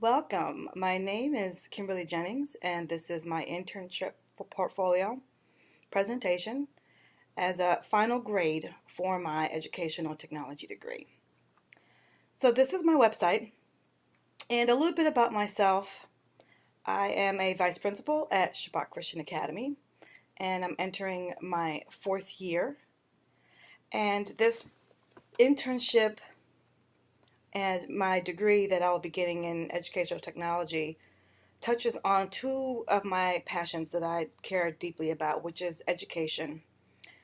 Welcome. My name is Kimberly Jennings, and this is my internship portfolio presentation as a final grade for my educational technology degree. So, this is my website, and a little bit about myself. I am a vice principal at Shabbat Christian Academy, and I'm entering my fourth year. And this internship and my degree that I will be getting in educational technology touches on two of my passions that I care deeply about, which is education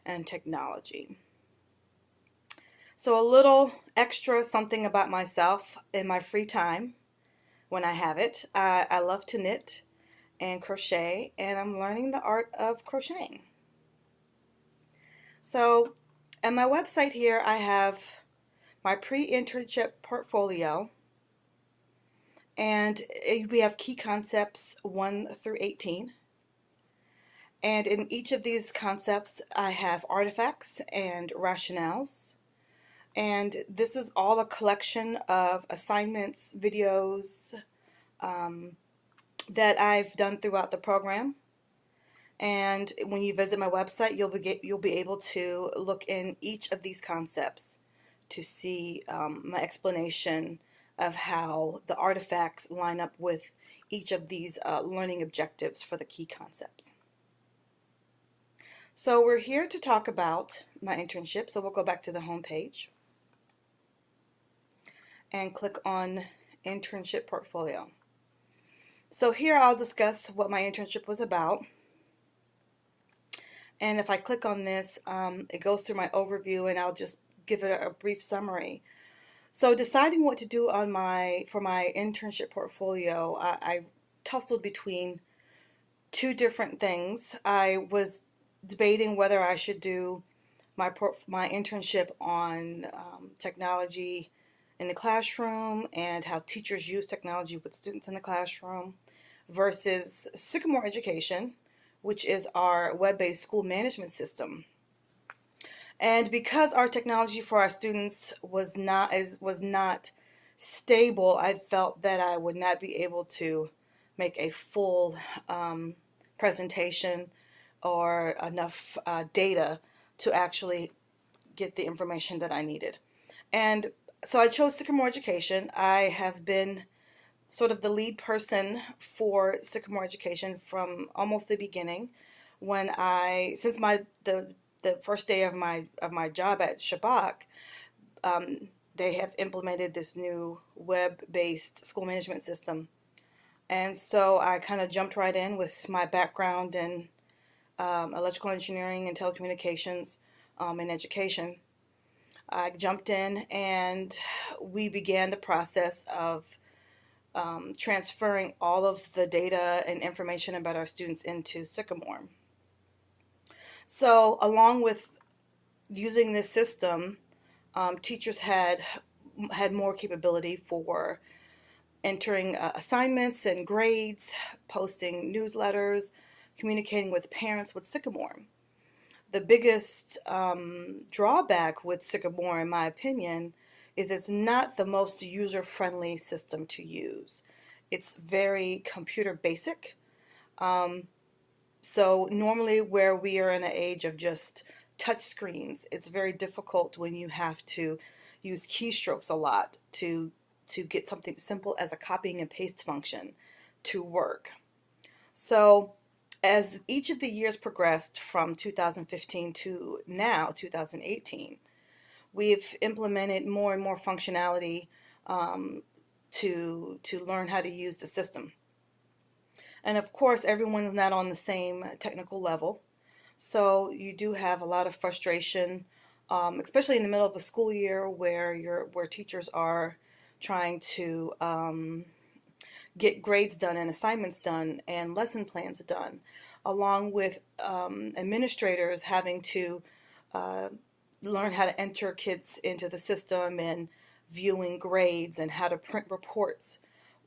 and technology. So, a little extra something about myself in my free time when I have it. I love to knit and crochet, and I'm learning the art of crocheting. So, at my website here, I have my pre internship portfolio, and we have key concepts 1 through 18. And in each of these concepts, I have artifacts and rationales. And this is all a collection of assignments, videos that I've done throughout the program. And when you visit my website, you'll be able to look in each of these concepts to see my explanation of how the artifacts line up with each of these learning objectives for the key concepts. So we're here to talk about my internship. So we'll go back to the home page and click on internship portfolio. So here I'll discuss what my internship was about. And if I click on this, it goes through my overview, and I'll just give it a brief summary. So deciding what to do for my internship portfolio, I tussled between two different things. I was debating whether I should do my internship on technology in the classroom and how teachers use technology with students in the classroom versus Sycamore Education, which is our web-based school management system. And because our technology for our students was not stable, I felt that I would not be able to make a full presentation or enough data to actually get the information that I needed. And so I chose Sycamore Education. I have been sort of the lead person for Sycamore Education from almost the beginning. Since the first day of my job at Shabak, they have implemented this new web-based school management system, and so I kind of jumped right in with my background in electrical engineering and telecommunications in education. I jumped in and we began the process of transferring all of the data and information about our students into Sycamore. So, along with using this system, teachers had more capability for entering assignments and grades, posting newsletters, communicating with parents with Sycamore. The biggest drawback with Sycamore, in my opinion, is it's not the most user-friendly system to use. It's very computer basic. So normally where we are in an age of just touch screens, it's very difficult when you have to use keystrokes a lot to get something simple as a copying and paste function to work. So as each of the years progressed from 2015 to now 2018, we've implemented more and more functionality to learn how to use the system. And of course, everyone's not on the same technical level, so you do have a lot of frustration, especially in the middle of a school year where teachers are trying to get grades done and assignments done and lesson plans done, along with administrators having to uh, learn how to enter kids into the system and viewing grades and how to print reports,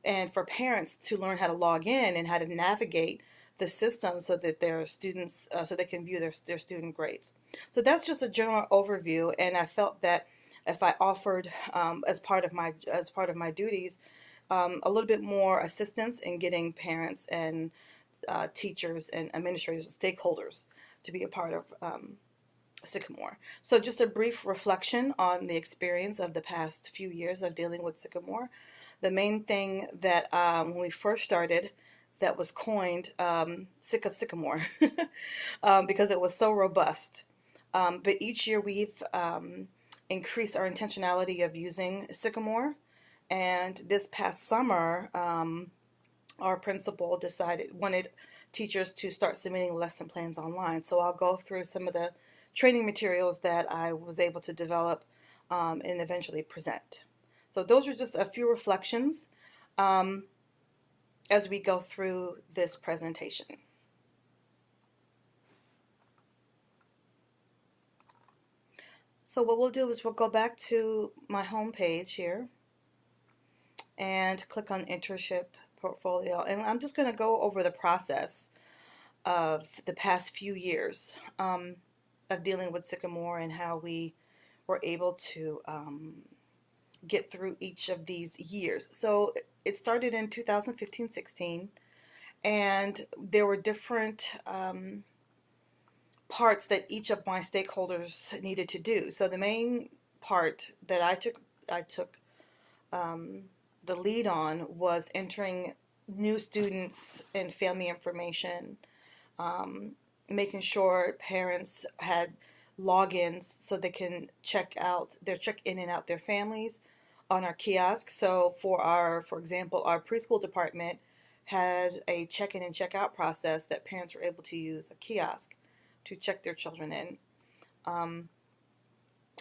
and for parents to learn how to log in and how to navigate the system so that their students so they can view their student grades. So that's just a general overview, and I felt that if I offered as part of my duties a little bit more assistance in getting parents and teachers and administrators and stakeholders to be a part of Sycamore. So just a brief reflection on the experience of the past few years of dealing with Sycamore. The main thing that when we first started that was coined, sick of Sycamore, because it was so robust. But each year we've increased our intentionality of using Sycamore. And this past summer, our principal wanted teachers to start submitting lesson plans online. So I'll go through some of the training materials that I was able to develop and eventually present. So those are just a few reflections um, as we go through this presentation. So what we'll do is we'll go back to my home page here and click on Internship Portfolio. And I'm just going to go over the process of the past few years of dealing with Sycamore and how we were able to get through each of these years. So it started in 2015-16, and there were different parts that each of my stakeholders needed to do. So the main part that I took um, the lead on was entering new students and family information, um, making sure parents had logins so they can check in and out their families on our kiosk. So for example, our preschool department had a check-in and check-out process that parents were able to use a kiosk to check their children in. Um,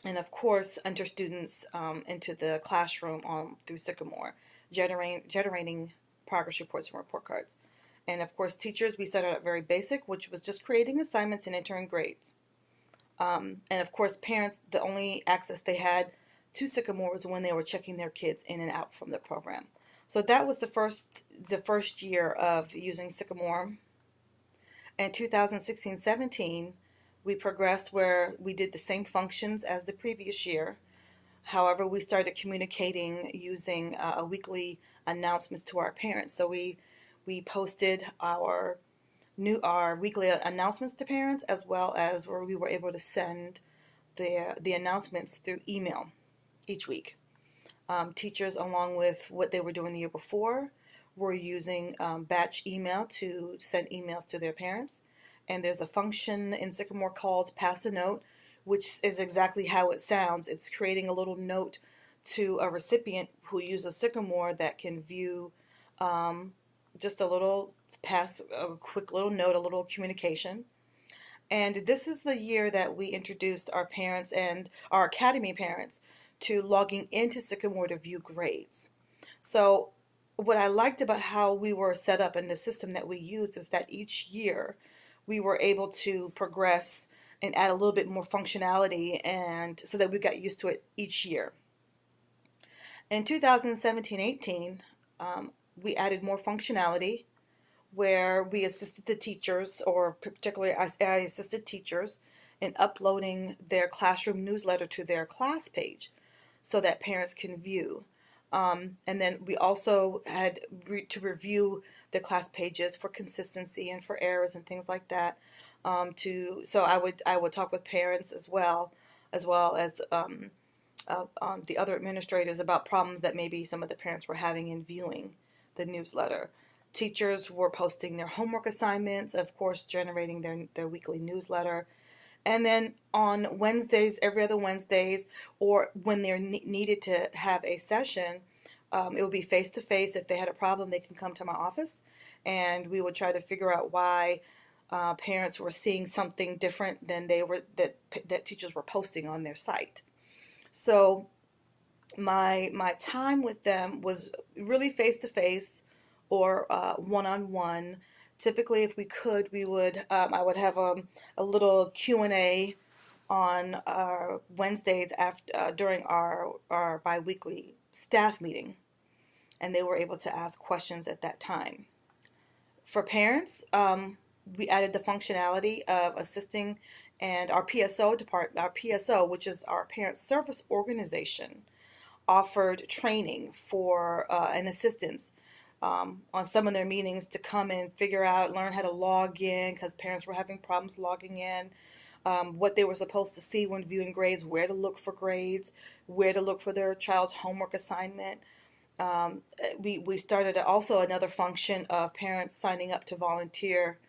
and of course, enter students into the classroom through Sycamore, generating progress reports and report cards. And of course, teachers, we started out very basic, which was just creating assignments and entering grades. And of course, parents, the only access they had to Sycamore was when they were checking their kids in and out from the program. So that was the first year of using Sycamore. In 2016-17, we progressed where we did the same functions as the previous year. However, we started communicating using weekly announcements to our parents. So we posted our weekly announcements to parents, as well as where we were able to send the announcements through email each week. Teachers, along with what they were doing the year before, were using batch email to send emails to their parents. And there's a function in Sycamore called Pass a Note, which is exactly how it sounds. It's creating a little note to a recipient who uses Sycamore that can view just a quick little note, a little communication. And this is the year that we introduced our parents and our academy parents to logging into Sycamore to view grades. So what I liked about how we were set up and the system that we used is that each year we were able to progress and add a little bit more functionality, and so that we got used to it each year. In 2017-18, we added more functionality where we assisted the teachers, or particularly I assisted teachers in uploading their classroom newsletter to their class page so that parents can view. And then we also had to review the class pages for consistency and for errors and things like that. So I would talk with parents as well as the other administrators about problems that maybe some of the parents were having in viewing the newsletter. Teachers were posting their homework assignments, of course, generating their weekly newsletter. And then on Wednesdays, every other Wednesdays, or when they're needed to have a session, it would be face to face. If they had a problem, they can come to my office, and we would try to figure out why parents were seeing something different than that teachers were posting on their site. So my time with them was really face to face or one on one. Typically, if we could, I would have a little Q&A on Wednesdays during our biweekly staff meeting, and they were able to ask questions at that time. For parents, we added the functionality of assisting, and our PSO department, our PSO, which is our Parent Service Organization, offered training for and assistance on some of their meetings to come and figure out, learn how to log in because parents were having problems logging in, what they were supposed to see when viewing grades, where to look for grades, where to look for their child's homework assignment. We started also another function of parents signing up to volunteer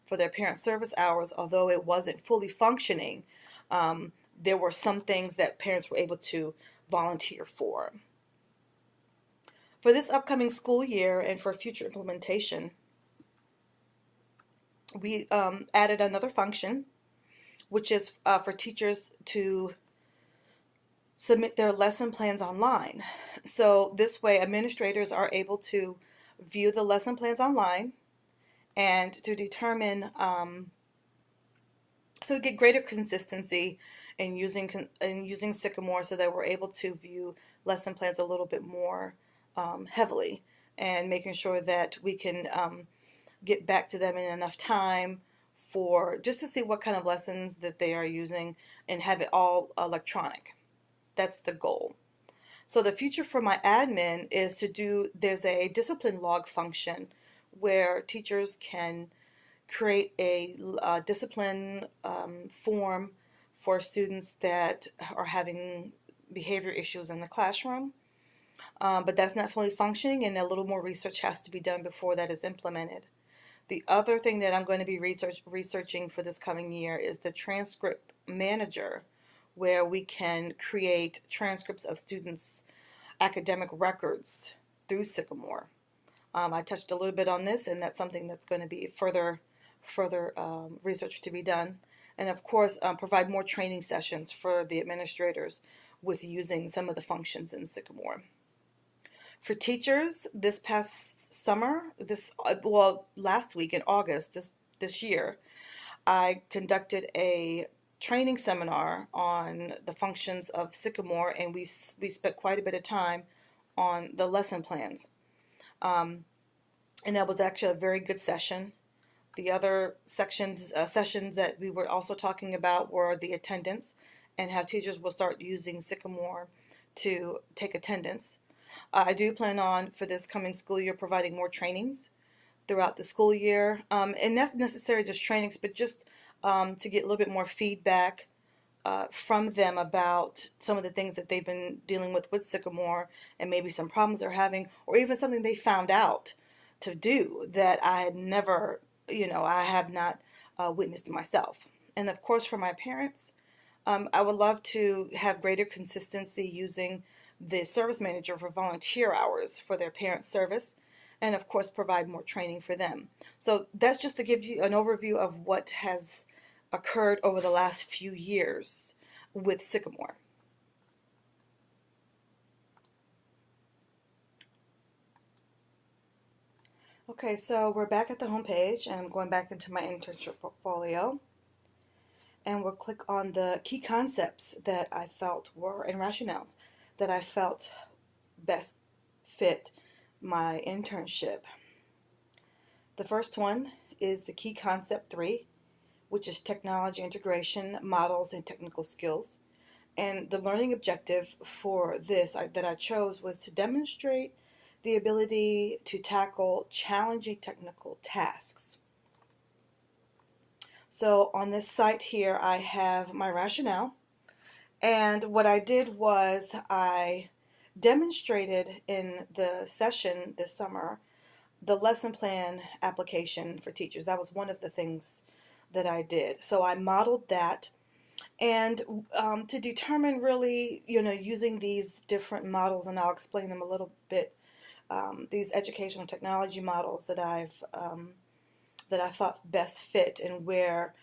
for their parent service hours, although it wasn't fully functioning. There were some things that parents were able to volunteer for. For this upcoming school year and for future implementation, we added another function, which is for teachers to submit their lesson plans online. So this way, administrators are able to view the lesson plans online and to determine, so get greater consistency in using Sycamore, so that we're able to view lesson plans a little bit more heavily, and making sure that we can get back to them in enough time for just to see what kind of lessons that they are using and have it all electronic. That's the goal. So the future for my admin is there's a discipline log function where teachers can create a discipline form for students that are having behavior issues in the classroom. But that's not fully functioning, and a little more research has to be done before that is implemented. The other thing that I'm going to be researching for this coming year is the transcript manager, where we can create transcripts of students' academic records through Sycamore. I touched a little bit on this, and that's something that's going to be further research to be done. And of course, provide more training sessions for the administrators with using some of the functions in Sycamore. For teachers, this past summer, last week in August, this year, I conducted a training seminar on the functions of Sycamore, and we spent quite a bit of time on the lesson plans. And that was actually a very good session. The other sessions that we were also talking about were the attendance, and how teachers will start using Sycamore to take attendance. I do plan on, for this coming school year, providing more trainings throughout the school year. And not necessarily just trainings, but just to get a little bit more feedback from them about some of the things that they've been dealing with Sycamore, and maybe some problems they're having, or even something they found out to do that I had never, I have not witnessed myself. And of course, for my parents, I would love to have greater consistency using the service manager for volunteer hours for their parent service, and of course provide more training for them. So that's just to give you an overview of what has occurred over the last few years with Sycamore. Okay, so we're back at the home page, and I'm going back into my internship portfolio, and we'll click on the key concepts that I felt were, and rationales that I felt best fit my internship. The first one is the key concept 3, which is technology integration, models, and technical skills. And the learning objective for this that I chose was to demonstrate the ability to tackle challenging technical tasks. So on this site here, I have my rationale. And what I did was I demonstrated in the session this summer the lesson plan application for teachers. That was one of the things that I did. So I modeled that, and to determine really, using these different models, and I'll explain them a little bit, these educational technology models that I thought best fit, and where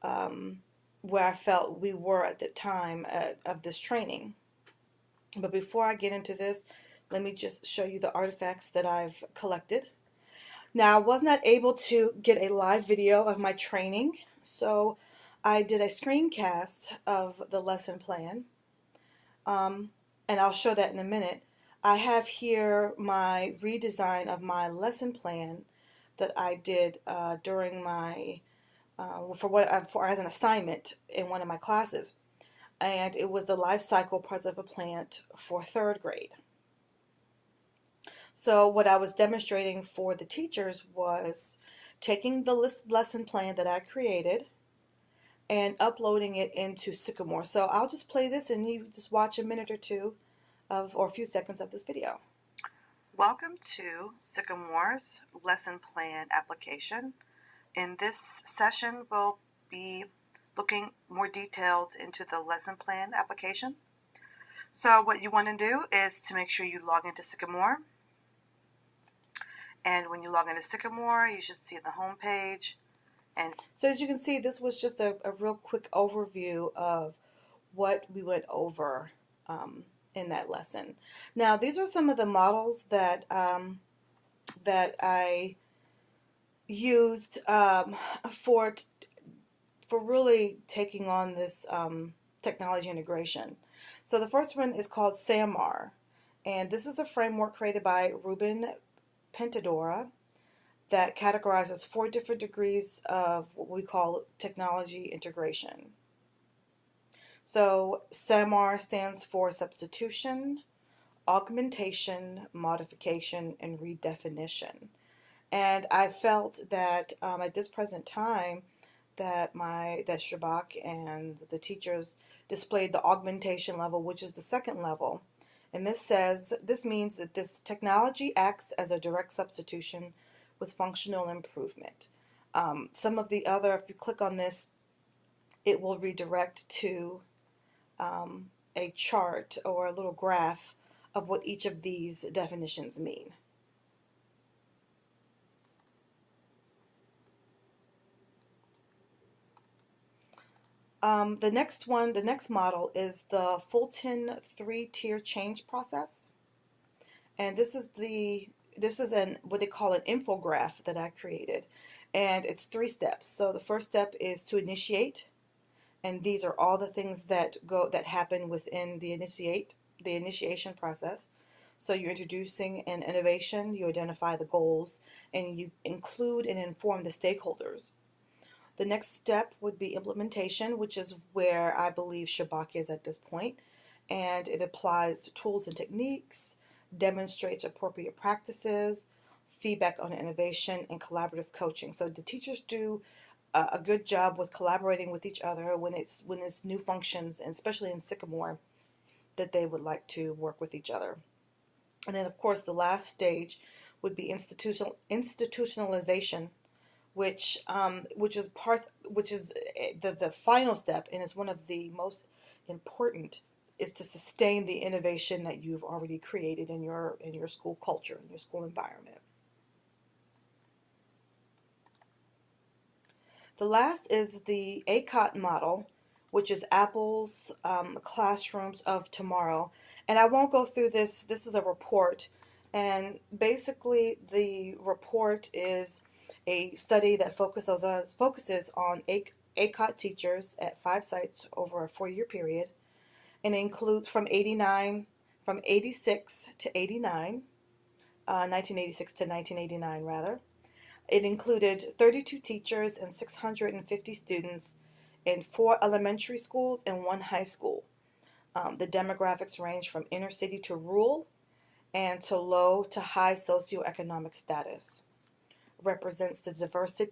I felt we were at the time of this training. But before I get into this, let me just show you the artifacts that I've collected. Now, I was not able to get a live video of my training, so I did a screencast of the lesson plan, and I'll show that in a minute. I have here my redesign of my lesson plan that I did during my for as an assignment in one of my classes. and it was the life cycle parts of a plant for third grade. So what I was demonstrating for the teachers was taking the lesson plan that I created and uploading it into Sycamore. So I'll just play this and you just watch a minute or two of, or a few seconds of this video. Welcome to Sycamore's lesson plan application. In this session, we'll be looking more detailed into the lesson plan application. So what you want to do is to make sure you log into Sycamore. And when you log into Sycamore, you should see the home page. And so as you can see, this was just a real quick overview of what we went over in that lesson. Now, these are some of the models that that I used for really taking on this technology integration. So the first one is called SAMR, and this is a framework created by Ruben Pentadora that categorizes 4 different degrees of what we call technology integration. So SAMR stands for substitution, augmentation, modification, and redefinition. And I felt that at this present time that Shabak and the teachers displayed the augmentation level, which is the second level. And this means that this technology acts as a direct substitution with functional improvement. Some of the other, if you click on this, it will redirect to a chart or a little graph of what each of these definitions mean. The next model is the Fulton 3-tier change process. And this is what they call an infograph that I created. And it's 3 steps. So the first step is to initiate, and these are all the things that happen within the initiation process. So you're introducing an innovation, you identify the goals, and you include and inform the stakeholders. The next step would be implementation, which is where I believe Shabak is at this point, and it applies tools and techniques, demonstrates appropriate practices, feedback on innovation, and collaborative coaching. So the teachers do a good job with collaborating with each other when it's new functions, and especially in Sycamore, that they would like to work with each other. And then, of course, the last stage would be institutionalization, which is the final step, and is one of the most important, is to sustain the innovation that you've already created in your school culture, in your school environment. The last is the ACOT model, which is Apple's Classrooms of Tomorrow. And I won't go through this. This is a report. And basically, the report is a study that focuses on ACOT teachers at 5 sites over a 4-year period. And it includes from 86 to 89, 1986 to 1989 rather. It included 32 teachers and 650 students in 4 elementary schools and 1 high school. The demographics range from inner city to rural and to low to high socioeconomic status. Represents the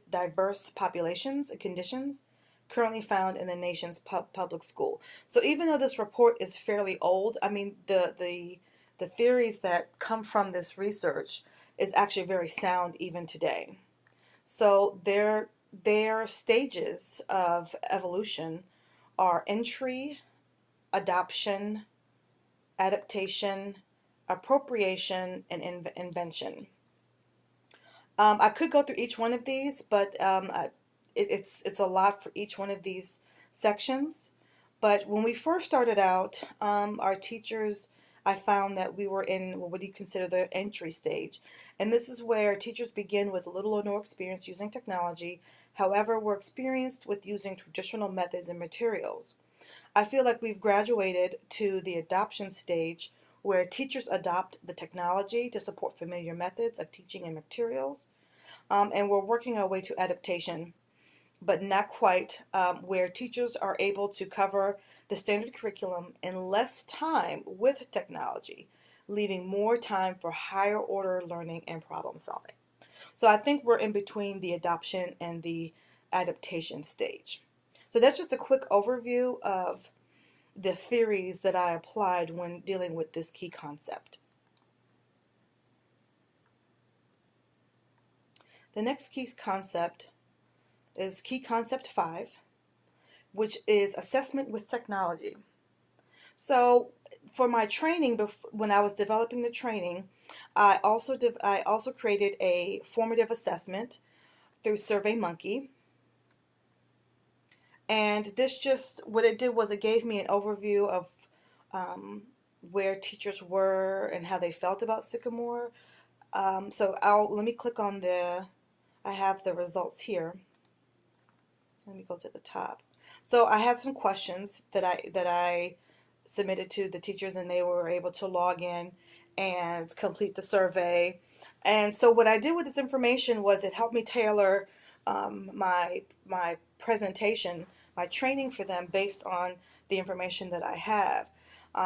diverse populations and conditions currently found in the nation's public school. So even though this report is fairly old, I mean the theories that come from this research is actually very sound even today. So their stages of evolution are entry, adoption, adaptation, appropriation, and invention. I could go through each one of these, but it's a lot for each one of these sections. But when we first started out, our teachers, I found that we were in what do you consider the entry stage. And this is where teachers begin with little or no experience using technology. However, we're experienced with using traditional methods and materials. I feel like we've graduated to the adoption stage where teachers adopt the technology to support familiar methods of teaching and materials. And we're working our way to adaptation, but not quite, where teachers are able to cover the standard curriculum and less time with technology, leaving more time for higher order learning and problem solving. So I think we're in between the adoption and the adaptation stage. So that's just a quick overview of the theories that I applied when dealing with this key concept. The next key concept is key concept 5, which is assessment with technology. So for my training, when I was developing the training, I also created a formative assessment through SurveyMonkey. And this just, what it did was it gave me an overview of where teachers were and how they felt about Sycamore. So let me click on I have the results here. Let me go to the top. So I have some questions that I submitted to the teachers, and they were able to log in and complete the survey. And so what I did with this information was it helped me tailor my presentation, my training for them based on the information that I have.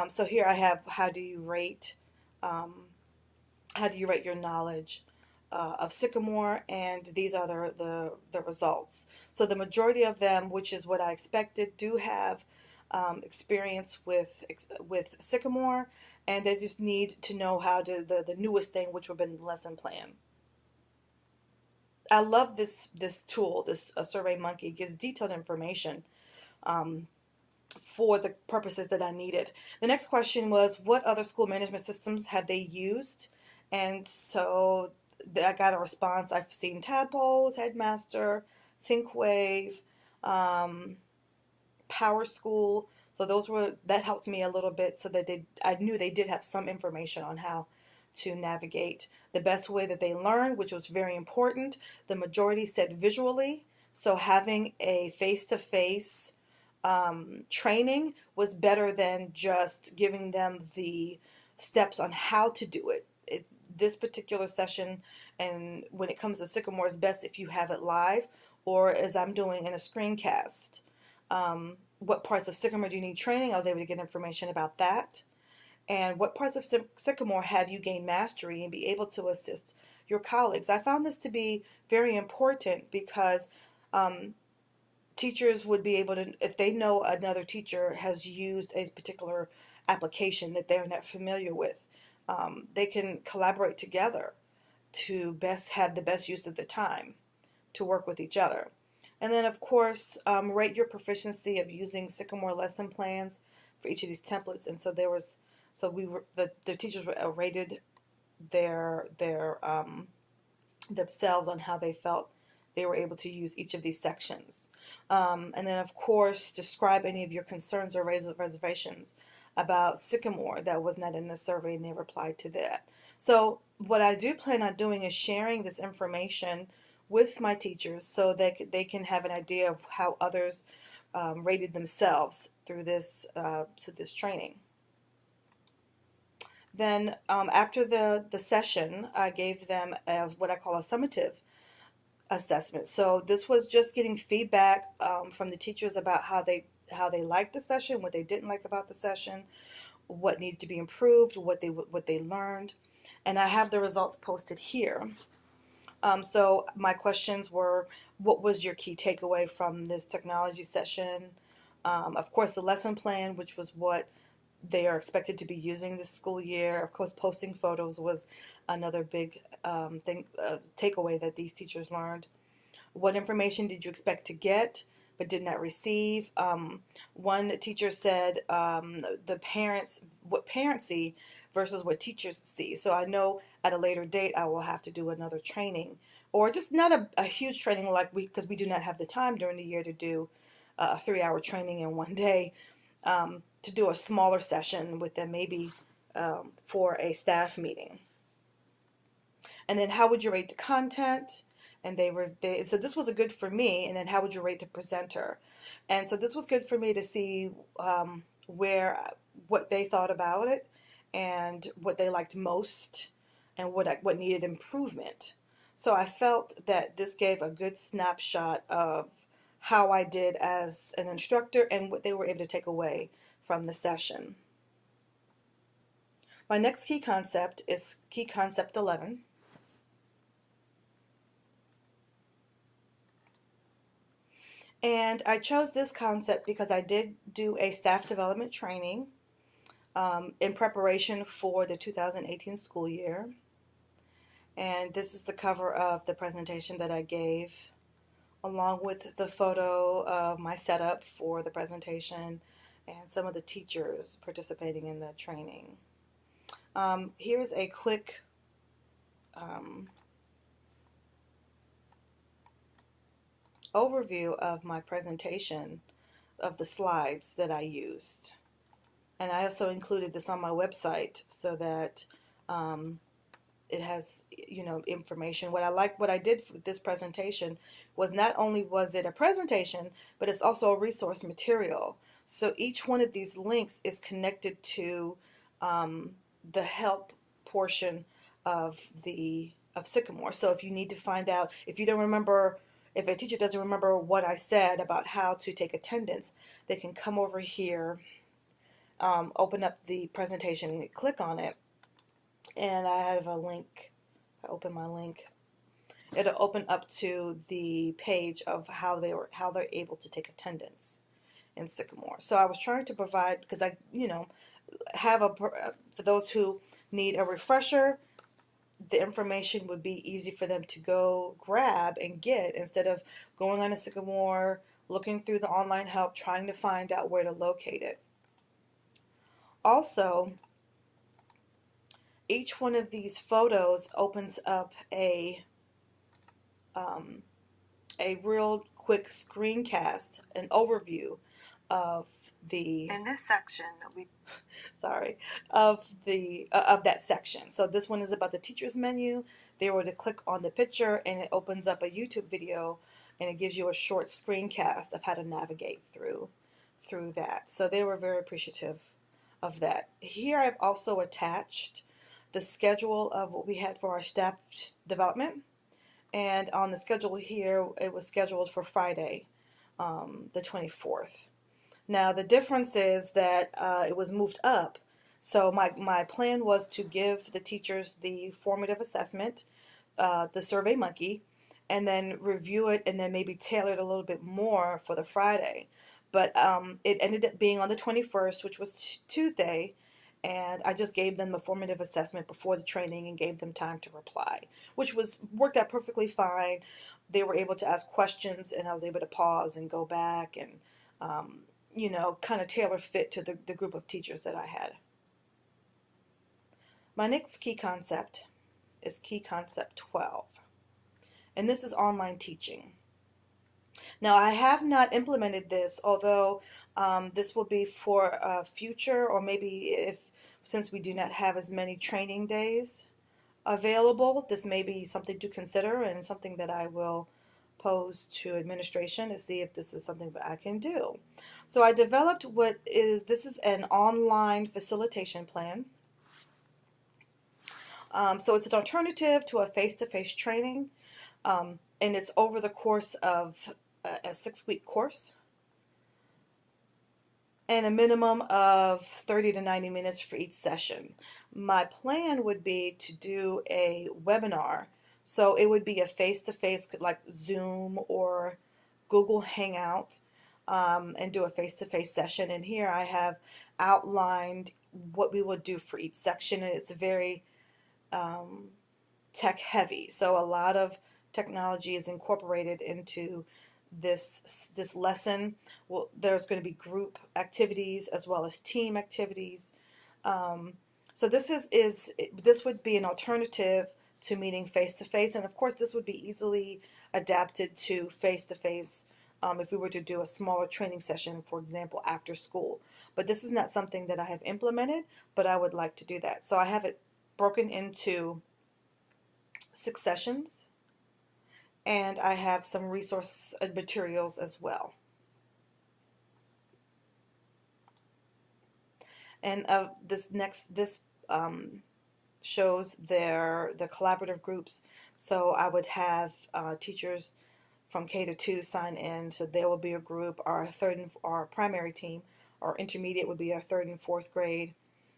So here I have um, how do you rate your knowledge of Sycamore, and these are the results. So the majority of them, which is what I expected, do have experience with Sycamore, and they just need to know how to the newest thing, which would have been the lesson plan. I love this tool. This SurveyMonkey It gives detailed information um, for the purposes that I needed. The next question was, what other school management systems have they used? And so I got a response. I've seen Tadpoles, Headmaster, ThinkWave, um, Power School. So that helped me a little bit, so that I knew they did have some information on how to navigate the best way that they learn, which was very important. The majority said visually, so having a face-to-face training was better than just giving them the steps on how to do it. This particular session, and when it comes to Sycamore, is best if you have it live, or as I'm doing in a screencast. What parts of Sycamore do you need training? I was able to get information about that. And what parts of Sycamore have you gained mastery and be able to assist your colleagues? I found this to be very important because um, teachers would be able to, if they know another teacher has used a particular application that they're not familiar with, they can collaborate together to best have the best use of the time to work with each other. And then, of course, rate your proficiency of using Sycamore lesson plans for each of these templates. And so the teachers were rated themselves on how they felt they were able to use each of these sections. And then, of course, describe any of your concerns or reservations about Sycamore that was not in the survey, and they replied to that. So what I do plan on doing is sharing this information with my teachers so that they can have an idea of how others rated themselves through this training. Then after the session, I gave them what I call a summative assessment. So this was just getting feedback from the teachers about how they liked the session, what they didn't like about the session, what needed to be improved, what they learned, and I have the results posted here. So my questions were, what was your key takeaway from this technology session? Of course, the lesson plan, which was what they are expected to be using this school year. Of course, posting photos was another big takeaway that these teachers learned. What information did you expect to get but did not receive? One teacher said what parents see versus what teachers see. So I know at a later date I will have to do another training, or just not a huge training because we do not have the time during the year to do a 3-hour training in one day. To do a smaller session with them, maybe for a staff meeting. And then how would you rate the content? And so this was a good for me. And then how would you rate the presenter? And so this was good for me to see what they thought about it and what they liked most and what needed improvement. So I felt that this gave a good snapshot of how I did as an instructor and what they were able to take away from the session. My next key concept is key concept 11. And I chose this concept because I did do a staff development training in preparation for the 2018 school year. And this is the cover of the presentation that I gave, along with the photo of my setup for the presentation and some of the teachers participating in the training. Here's a quick overview of my presentation of the slides that I used. And I also included this on my website so that it has, information. What I did for this presentation was not only was it a presentation, but it's also a resource material. So each one of these links is connected to the help portion of Sycamore. So if you need to find out, if you don't remember, if a teacher doesn't remember what I said about how to take attendance, they can come over here, open up the presentation, and click on it, and I have a link. I open my link. It'll open up to the page of how they're able to take attendance in Sycamore. So I was trying to provide, because I have for those who need a refresher, the information would be easy for them to go grab and get instead of going on a Sycamore, looking through the online help, trying to find out where to locate it. Also, each one of these photos opens up a real quick screencast, an overview of the in this section we sorry of that section. So this one is about the teacher's menu. They were to click on the picture and it opens up a YouTube video and it gives you a short screencast of how to navigate through that. So they were very appreciative of that. Here I've also attached the schedule of what we had for our staff development. And on the schedule here, it was scheduled for Friday, the 24th. Now, the difference is that it was moved up. So my plan was to give the teachers the formative assessment, the Survey Monkey, and then review it and then maybe tailor it a little bit more for the Friday. But it ended up being on the 21st, which was Tuesday, and I just gave them the formative assessment before the training and gave them time to reply, which worked out perfectly fine. They were able to ask questions, and I was able to pause and go back and kind of tailor fit to the group of teachers that I had. My next key concept is key concept 12, and this is online teaching. Now, I have not implemented this, although this will be for future, or maybe since we do not have as many training days available, this may be something to consider and something that I will pose to administration to see if this is something that I can do. So I developed this is an online facilitation plan. So it's an alternative to a face-to-face training, and it's over the course of a 6-week course and a minimum of 30 to 90 minutes for each session. My plan would be to do a webinar. So it would be a face-to-face, like Zoom or Google Hangout, and do a face-to-face session. And here I have outlined what we will do for each section, and it's very tech heavy. So a lot of technology is incorporated into this lesson. Well, there's going to be group activities as well as team activities. So this would be an alternative to meeting face to face, and of course this would be easily adapted to face to face if we were to do a smaller training session, for example, after school. But this is not something that I have implemented, but I would like to do that. So I have it broken into 6 sessions, and I have some resource materials as well. And this shows the collaborative groups. So I would have teachers from K to 2 sign in. So there will be a group. Our primary team, our intermediate would be our third and fourth grade.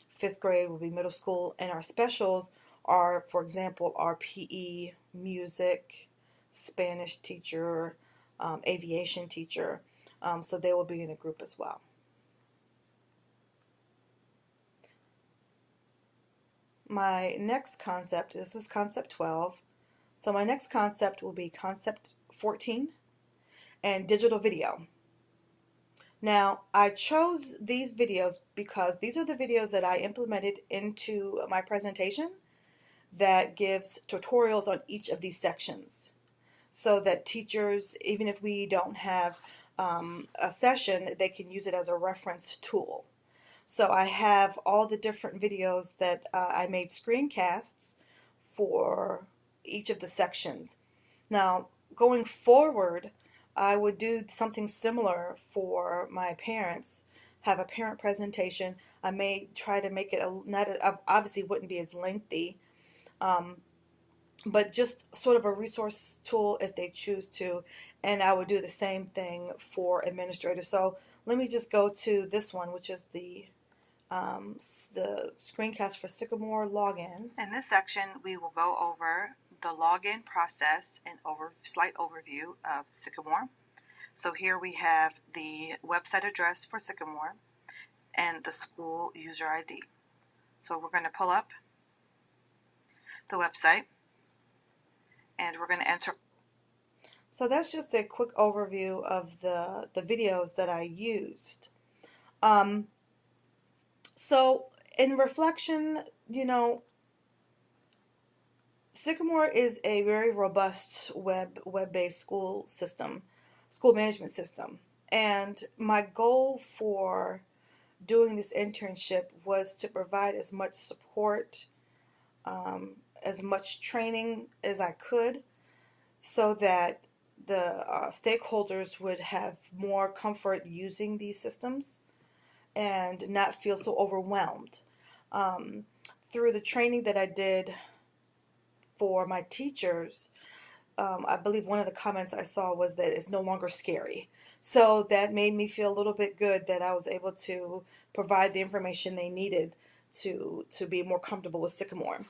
Fifth grade will be middle school, and our specials are, for example, our PE, music, Spanish teacher, aviation teacher. So they will be in a group as well. My next concept, this is concept 12. So my next concept will be concept 14 and digital video. Now, I chose these videos because these are the videos that I implemented into my presentation that gives tutorials on each of these sections so that teachers, even if we don't have a session, they can use it as a reference tool. So I have all the different videos that I made screencasts for each of the sections. Now, going forward, I would do something similar for my parents, have a parent presentation. I may try to make it obviously wouldn't be as lengthy, um, but just sort of a resource tool if they choose to. And I would do the same thing for administrators. So let me just go to this one, which is the screencast for Sycamore login. In this section, we will go over the login process and slight overview of Sycamore. So here we have the website address for Sycamore and the school user ID. So we're going to pull up the website and we're going to enter. So that's just a quick overview of the videos that I used. So in reflection, Sycamore is a very robust web-based school management system. And my goal for doing this internship was to provide as much support, as much training as I could, so that the stakeholders would have more comfort using these systems and not feel so overwhelmed. Through the training that I did for my teachers, I believe one of the comments I saw was that it's no longer scary. So that made me feel a little bit good that I was able to provide the information they needed to be more comfortable with Sycamore.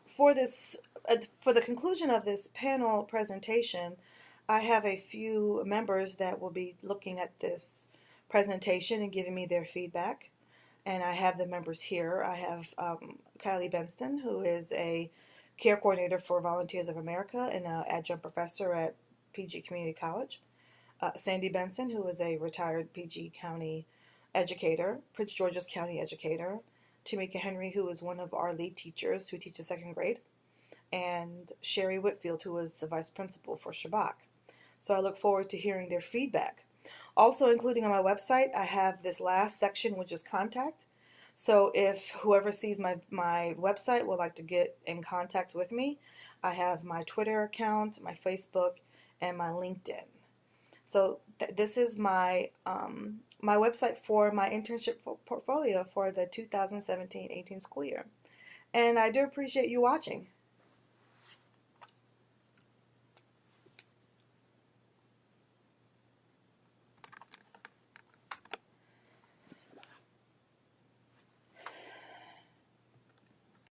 For the conclusion of this panel presentation, I have a few members that will be looking at this presentation and giving me their feedback. And I have the members here. I have Kylie Benston, who is a care coordinator for Volunteers of America and an adjunct professor at PG Community College. Sandy Benson, who is a retired PG County educator, Prince George's County educator. Tamika Henry, who is one of our lead teachers who teaches second grade. And Sherry Whitfield, who is the vice principal for Shabak. So I look forward to hearing their feedback. Also including on my website, I have this last section, which is contact. So if whoever sees my website would like to get in contact with me, I have my Twitter account, my Facebook, and my LinkedIn. So this is my my website for my internship portfolio for the 2017-18 school year. And I do appreciate you watching.